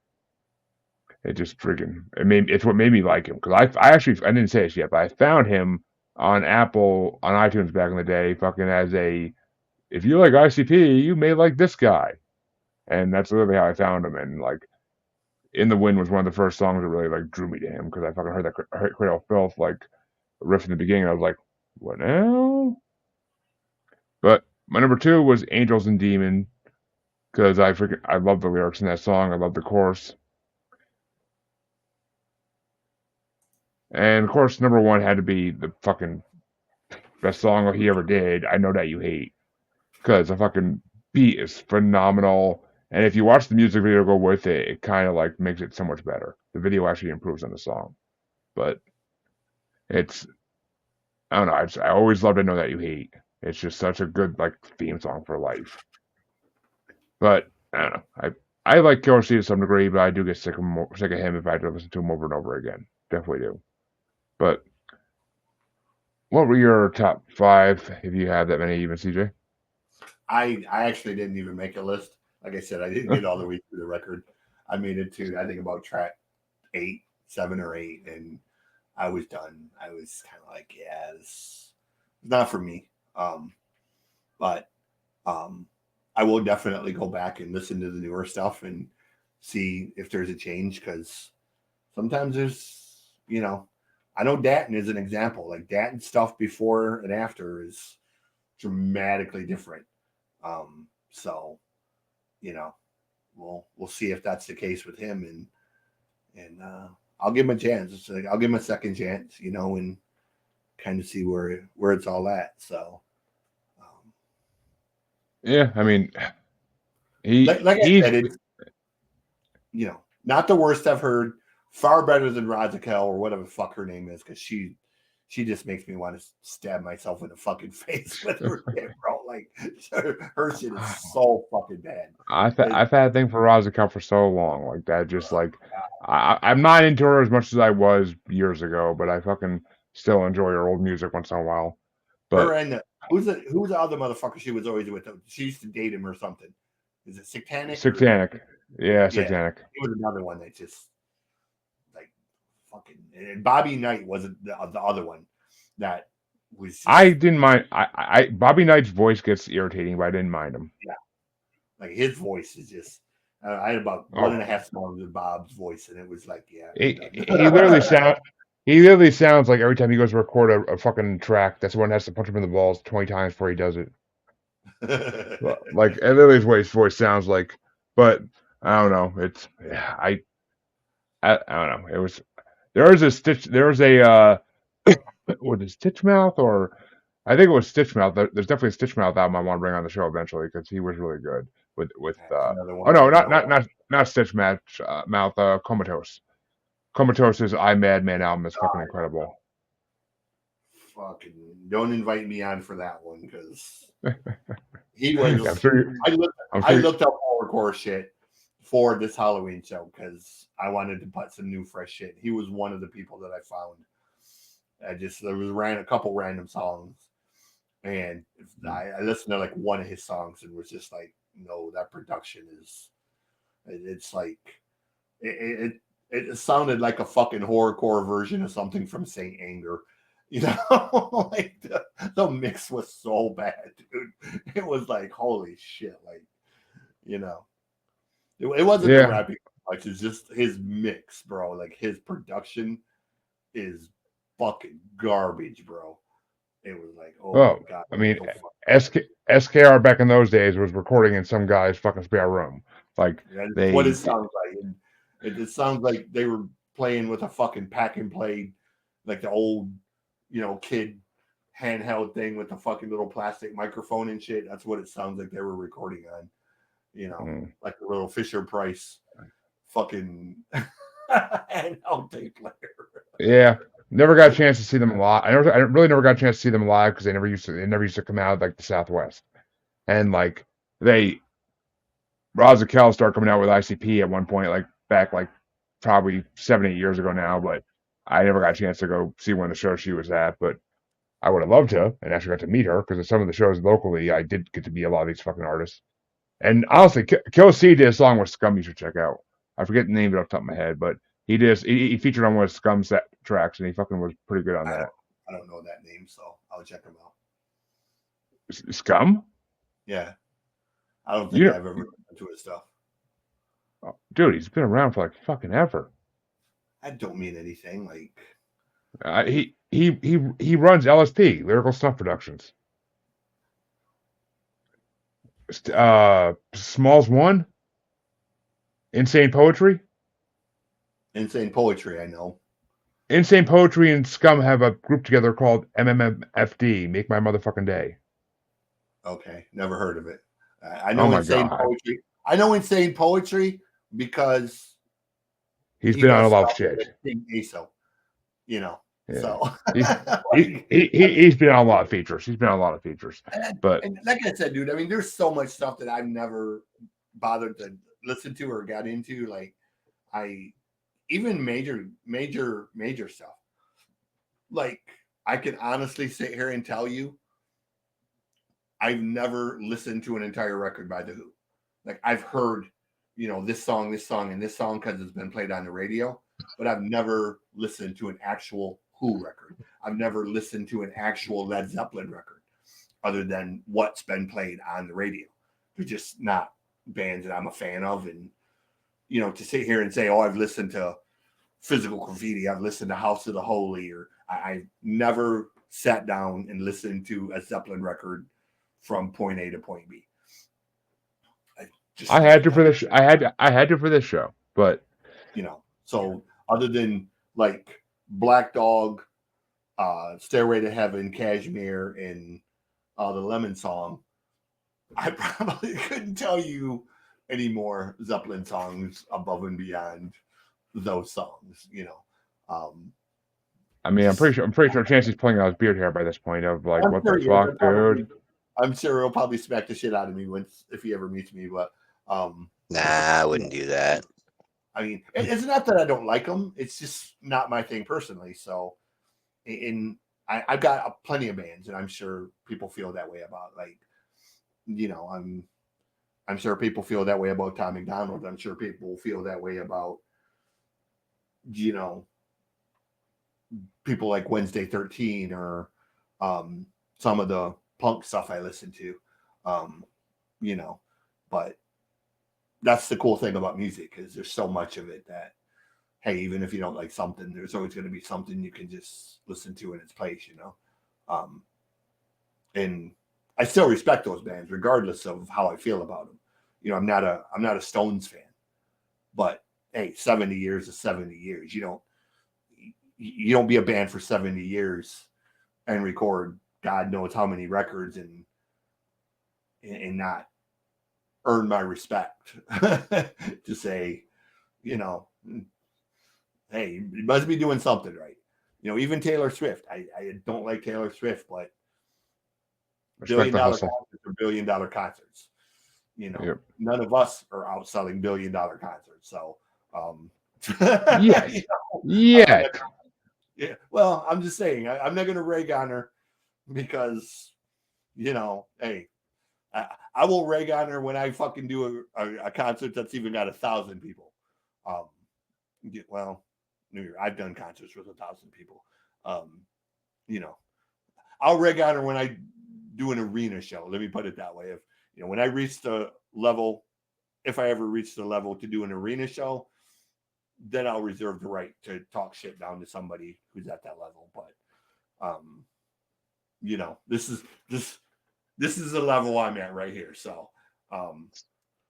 [SPEAKER 1] It just freaking it's what made me like him, because I didn't say this yet, but I found him on iTunes back in the day, fucking as a, if you like ICP, you may like this guy, and that's literally how I found him. And like, "In the Wind" was one of the first songs that really like drew me to him, because I fucking heard that Cradle of Filth like riff in the beginning, and I was like, what now? But my number 2 was "Angels and Demon," because I love the lyrics in that song. I love the chorus. And of course, number 1 had to be the fucking best song he ever did, "I Know That You Hate," because the fucking beat is phenomenal. And if you watch the music video go with it, it kind of like makes it so much better. The video actually improves on the song. But it's, I don't know, I always loved "I Know That You Hate." It's just such a good like theme song for life. But I don't know. I like Killer C to some degree, but I do get sick of him if I had to listen to him over and over again. Definitely do. But what were your top 5, if you have that many, even, CJ?
[SPEAKER 2] I actually didn't even make a list. Like I said, I didn't get all the way through the record. I made it to, I think, about track 8, 7 or 8, and I was done. I was kind of like, yeah, it's not for me. But I will definitely go back and listen to the newer stuff and see if there's a change, because sometimes there's, I know Datton is an example. Like Datton stuff before and after is dramatically different. So, you know, we'll see if that's the case with him, and I'll give him a chance. It's like, I'll give him a second chance, you know, and kind of see where it's all at. So,
[SPEAKER 1] Yeah, I mean,
[SPEAKER 2] like I
[SPEAKER 1] he's
[SPEAKER 2] said, it's, you know, not the worst I've heard. Far better than Razakel or whatever the fuck her name is, because she just makes me want to stab myself in the fucking face with her shit, bro. Like her shit is so fucking bad.
[SPEAKER 1] I've had a thing for Razakel for so long, like that. Just like I'm not into her as much as I was years ago, but I fucking still enjoy her old music once in a while.
[SPEAKER 2] Her
[SPEAKER 1] But
[SPEAKER 2] and who's the other motherfucker she was always with? She used to date him or something. Is it Satanic or
[SPEAKER 1] Satanic, yeah,
[SPEAKER 2] yeah?
[SPEAKER 1] Satanic.
[SPEAKER 2] He was another one that just like fucking. And Bobby Knight wasn't the other one that was just,
[SPEAKER 1] I didn't mind. Bobby Knight's voice gets irritating, but I didn't mind him.
[SPEAKER 2] yeah, like his voice is just. I had about
[SPEAKER 1] Oh,
[SPEAKER 2] 1.5 songs of Bob's voice, and it was like, yeah.
[SPEAKER 1] he literally sound. He literally sounds like every time he goes to record a fucking track, that someone has to punch him in the balls 20 times before he does it. Like, and literally his voice sounds like. But I don't know. It's I don't know. It was there was a stitch. There was a was it Stitch Mouth or I think it was Stitch Mouth. There's definitely a Stitch Mouth album I want to bring on the show eventually because he was really good with
[SPEAKER 2] That's another
[SPEAKER 1] oh
[SPEAKER 2] one I
[SPEAKER 1] no,
[SPEAKER 2] didn't know.
[SPEAKER 1] not Stitch Mouth Mouth Comatose. Comatose's I Madman album is fucking incredible.
[SPEAKER 2] Fucking don't invite me on for that one because he was.
[SPEAKER 1] Yeah, I'm sure.
[SPEAKER 2] I looked up horrorcore shit for this Halloween show because I wanted to put some new fresh shit. He was one of the people that I found. There was a couple random songs, and I listened to like one of his songs and was just like, no, that production is. It's like it sounded like a fucking horrorcore version of something from Saint Anger. You know, like the mix was so bad, dude. It was like, holy shit, like, you know, it wasn't the
[SPEAKER 1] Yeah.
[SPEAKER 2] rapping much. It's just his mix, bro. Like his production is fucking garbage, bro. It was like, oh my god.
[SPEAKER 1] I mean,
[SPEAKER 2] So
[SPEAKER 1] SKR back in those days was recording in some guy's fucking spare room. Like
[SPEAKER 2] that's what
[SPEAKER 1] they,
[SPEAKER 2] it sounds like. And it sounds like they were playing with a fucking pack and play, like the old, you know, kid handheld thing with the fucking little plastic microphone and shit. That's what it sounds like they were recording on. You know, like the little Fisher Price fucking handheld tape player.
[SPEAKER 1] yeah, never got a chance to see them live. I really never got a chance to see them live because they never used to come out of, like the Southwest, and like Razakel started coming out with ICP at one point, like back like probably 7-8 years ago now, but I never got a chance to go see one of the shows she was at, but I would have loved to and actually got to meet her because at some of the shows locally, I did get to meet a lot of these fucking artists. And honestly, Kill C did a song with Scum you should check out. I forget the name of it off the top of my head, but he featured on one of Scum's tracks and he fucking was pretty good on that.
[SPEAKER 2] I don't know that name, so I'll check him out.
[SPEAKER 1] Scum?
[SPEAKER 2] Yeah. I don't think I've ever listened to his stuff.
[SPEAKER 1] Oh, dude, he's been around for like fucking ever.
[SPEAKER 2] That don't mean anything. Like
[SPEAKER 1] he runs LSP, Lyrical Stuff Productions. Smalls One, Insane Poetry.
[SPEAKER 2] Insane Poetry, I know.
[SPEAKER 1] Insane Poetry and Scum have a group together called MMFD, Make My Motherfucking Day.
[SPEAKER 2] Okay, never heard of it. I know Insane
[SPEAKER 1] God.
[SPEAKER 2] Poetry. I know Insane Poetry because
[SPEAKER 1] he's been on a lot of shit.
[SPEAKER 2] ASO, you know.
[SPEAKER 1] Yeah.
[SPEAKER 2] So
[SPEAKER 1] he's been on a lot of features. He's been on a lot of features. But
[SPEAKER 2] and like I said, dude, I mean, there's so much stuff that I've never bothered to listen to or got into. Like even major stuff. Like I can honestly sit here and tell you, I've never listened to an entire record by The Who. Like I've heard, you know, this song, and this song because it's been played on the radio, but I've never listened to an actual Who record. I've never listened to an actual Led Zeppelin record other than what's been played on the radio. They're just not bands that I'm a fan of. And, you know, to sit here and say, oh, I've listened to Physical Graffiti. I've listened to House of the Holy, or I never sat down and listened to a Zeppelin record from point A to point B.
[SPEAKER 1] I had to for this. I had to for this show, but
[SPEAKER 2] So other than like Black Dog, Stairway to Heaven, Cashmere, and the Lemon Song, I probably couldn't tell you any more Zeppelin songs above and beyond those songs.
[SPEAKER 1] I mean, I'm pretty sure Chancy's pulling out his beard hair by this point. Of like, what the fuck, dude?
[SPEAKER 2] I'm sure he'll probably smack the shit out of me if he ever meets me. But
[SPEAKER 3] nah, I wouldn't do that.
[SPEAKER 2] I mean, it's not that I don't like them; it's just not my thing personally. So, I've got plenty of bands, and I'm sure people feel that way about I'm sure people feel that way about Tom McDonald. I'm sure people feel that way about people like Wednesday 13 or some of the punk stuff I listen to. But that's the cool thing about music, is there's so much of it that, hey, even if you don't like something, there's always going to be something you can just listen to in its place, and I still respect those bands regardless of how I feel about them. I'm not a Stones fan, but hey, 70 years is 70 years. You don't be a band for 70 years and record God knows how many records and not earn my respect to say, hey, you must be doing something right. Even Taylor Swift. I don't like Taylor Swift, but $1 billion concerts are $1 billion concerts.
[SPEAKER 1] Yep.
[SPEAKER 2] None of us are outselling $1 billion concerts. So,
[SPEAKER 1] yes, yeah.
[SPEAKER 2] Yeah. Well, I'm just saying, I'm not going to rag on her because, hey, I will rag on her when I fucking do a concert that's even got 1,000 people. Well, I've done concerts with 1,000 people. I'll rag on her when I do an arena show. Let me put it that way. If when I reach the level, if I ever reach the level to do an arena show, then I'll reserve the right to talk shit down to somebody who's at that level. But this is the level I'm at right here. So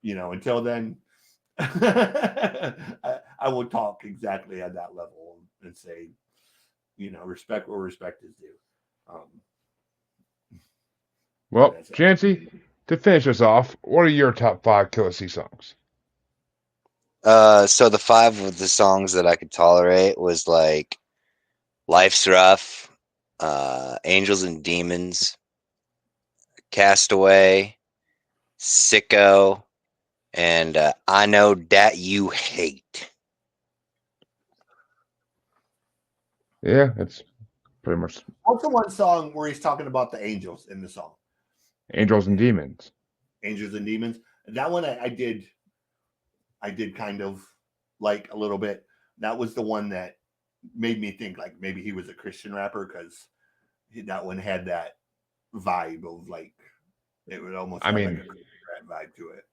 [SPEAKER 2] until then, I will talk exactly at that level and say, respect where respect is due.
[SPEAKER 1] Well, Chancy, to finish us off, what are your top 5 Killer C songs?
[SPEAKER 3] So the 5 of the songs that I could tolerate was like Life's Rough, Angels and Demons, Castaway, Sicko, and I Know That You Hate.
[SPEAKER 1] Yeah, that's pretty much.
[SPEAKER 2] What's the one song where he's talking about the angels in the song?
[SPEAKER 1] Angels and Demons.
[SPEAKER 2] Angels and Demons. That one I did kind of like a little bit. That was the one that made me think like maybe he was a Christian rapper, because that one had that vibe of like it would almost have like a Christian rap vibe to it.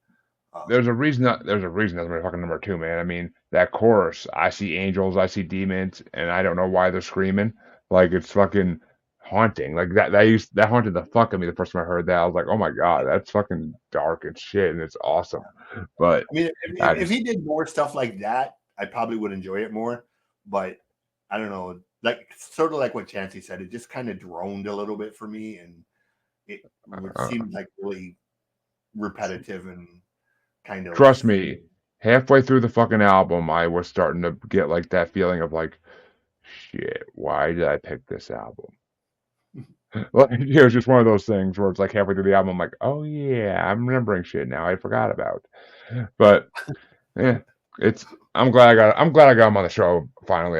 [SPEAKER 1] There's a reason that's my fucking number 2, man. I mean, that chorus, I see angels, I see demons, and I don't know why they're screaming. Like, it's fucking haunting. Like that haunted the fuck out of me the first time I heard that. I was like, oh my god, that's fucking dark and shit, and it's awesome. But
[SPEAKER 2] I mean, if he did more stuff like that, I probably would enjoy it more. But I don't know, like sort of like what Chancy said, it just kind of droned a little bit for me, and it seemed like really repetitive and kind of.
[SPEAKER 1] Trust me, halfway through the fucking album, I was starting to get like that feeling of like, shit, why did I pick this album? Well, it was just one of those things where it's like halfway through the album, I'm like, oh yeah, I'm remembering shit now I forgot about. But yeah, I'm glad I got him on the show finally.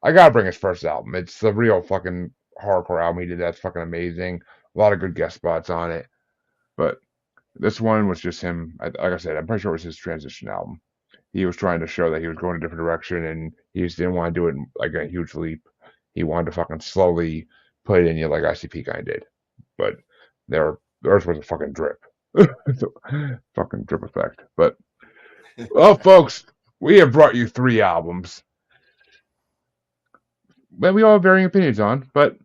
[SPEAKER 1] I gotta bring his first album. It's the real fucking hardcore album he did. That's fucking amazing. A lot of good guest spots on it. But this one was just him. Like I said, I'm pretty sure it was his transition album. He was trying to show that he was going a different direction, and he just didn't want to do it like a huge leap. He wanted to fucking slowly put it in you like ICP kind of did. But theirs was a fucking drip. Fucking drip effect. But well, folks, we have brought you 3 albums. that we all have varying opinions on. But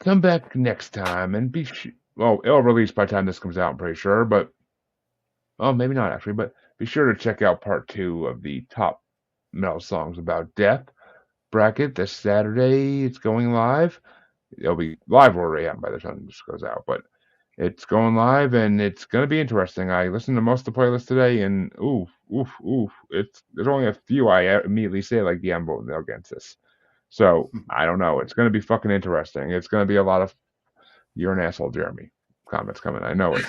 [SPEAKER 1] come back next time and be well, it'll release by the time this comes out, I'm pretty sure. But oh, maybe not actually. But be sure to check out part 2 of the top metal songs about death bracket this Saturday. It's going live. It'll be live already by the time this goes out, but it's going live and it's going to be interesting. I listened to most of the playlist today, and oof, oof, oof. There's only a few I immediately say like, yeah, I'm voting against this. So I don't know. It's going to be fucking interesting. It's going to be a lot of "you're an asshole, Jeremy" comments coming. I know it,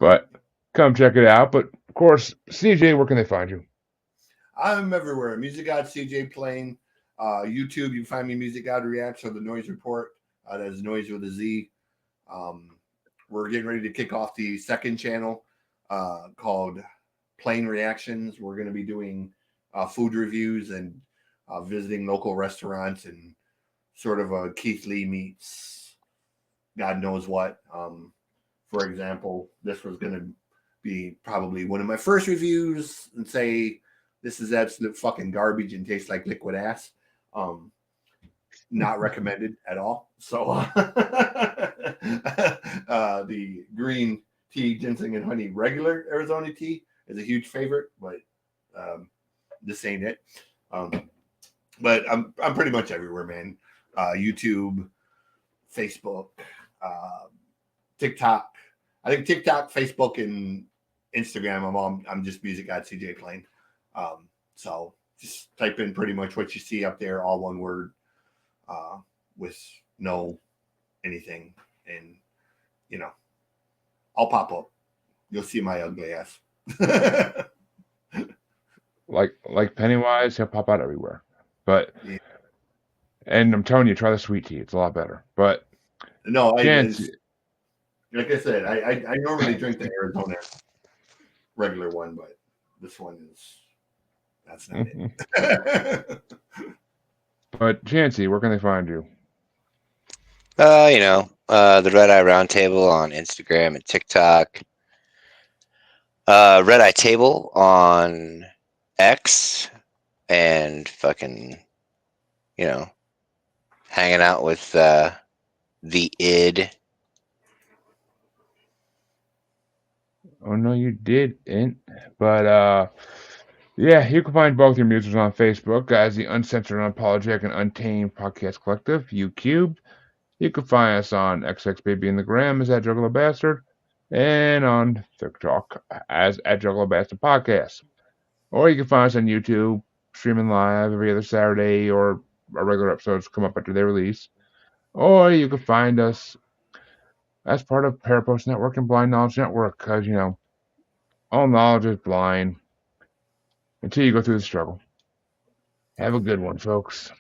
[SPEAKER 1] but come check it out. But of course, CJ, where can they find you?
[SPEAKER 2] I'm everywhere. Music God CJ playing. YouTube, you can find me Music God Reacts or the Noise Report. That is Noise with a Z. We're getting ready to kick off the second channel called Plain Reactions. We're going to be doing food reviews and visiting local restaurants and sort of a Keith Lee meets God knows what. For example, this was going to be probably one of my first reviews and say this is absolute fucking garbage and tastes like liquid ass. Not recommended at all. So the green tea, ginseng and honey regular Arizona tea is a huge favorite, but this ain't it. But I'm pretty much everywhere, man. YouTube, Facebook, TikTok. I think TikTok, Facebook, and Instagram. I'm just Music God CJ Plain. So just type in pretty much what you see up there, all one word, with no anything, and I'll pop up. You'll see my ugly ass.
[SPEAKER 1] like Pennywise, he'll pop out everywhere. But
[SPEAKER 2] yeah.
[SPEAKER 1] And I'm telling you, try the sweet tea. It's a lot better. But
[SPEAKER 2] no,
[SPEAKER 1] Chancy,
[SPEAKER 2] like I said, I normally drink the Arizona regular one, but this one that's not it.
[SPEAKER 1] But Chancy, where can they find you?
[SPEAKER 3] The Red Eye Roundtable on Instagram and TikTok. Red Eye Table on X, and fucking, hanging out with the id.
[SPEAKER 1] Oh no, you didn't. But yeah, you can find both your musers on Facebook as the Uncensored, Unapologetic, and Untamed Podcast Collective, UCubed. You can find us on XXBaby and the Gram as at Juggalo Bastard, and on TikTok as at Juggalo Bastard Podcast. Or you can find us on YouTube, streaming live every other Saturday, or our regular episodes come up after they release. Or you can find us as part of Parapost Network and Blind Knowledge Network, because, all knowledge is blind until you go through the struggle. Have a good one, folks.